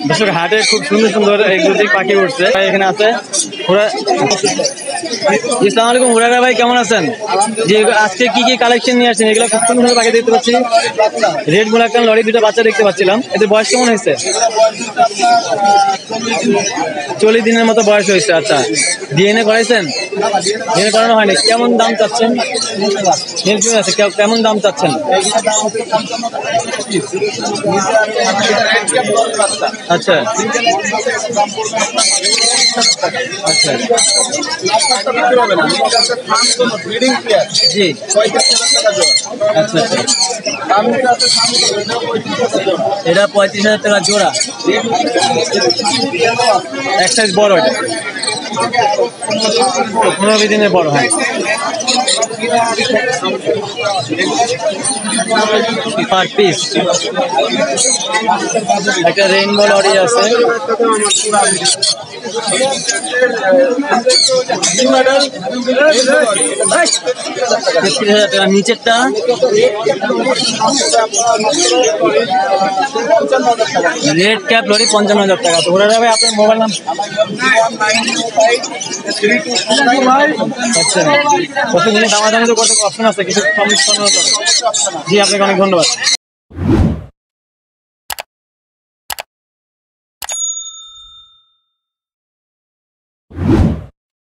দর্শক হাটে খুব সুন্দর সুন্দর এক্সোটিক পাখি উঠছে এখানে আছে। আসসালামু আলাইকুম হুরারা ভাই, কেমন আছেন? যে আজকে কি কি কালেকশন নিয়ে আসছেন? এগুলো খুব সুন্দর সুন্দর পাখি দেখতে পাচ্ছি। রেড মুলাক্কান লরি দুটো বাচ্চা দেখতে পাচ্ছিলাম। এদের বয়স কেমন হয়েছে? 40 দিনের মতো বয়স হয়েছে। আচ্ছা, ডিএনএ করাইছেন? ডিএনএ করানো হয়নি। কেমন দাম চাচ্ছেন? আছে কেমন দাম চাচ্ছেন? আচ্ছা আচ্ছা জি আচ্ছা আচ্ছা, এটা 35,000 টাকা জোড়া। এক সাইজ বড়, এটা 15 দিনের বড়। হ্যাঁ, পার পিস। একটা রেইনবো লরি আছে। নিচেরটা রেড ক্যাপ লরি 55,000 টাকা। তো ওরা যাবে আপনার মোবাইল নাম। আচ্ছা, কত জিনিস দামাদামি তো করতে অপশন আছে, কিছু কম। জি, আপনাকে অনেক ধন্যবাদ।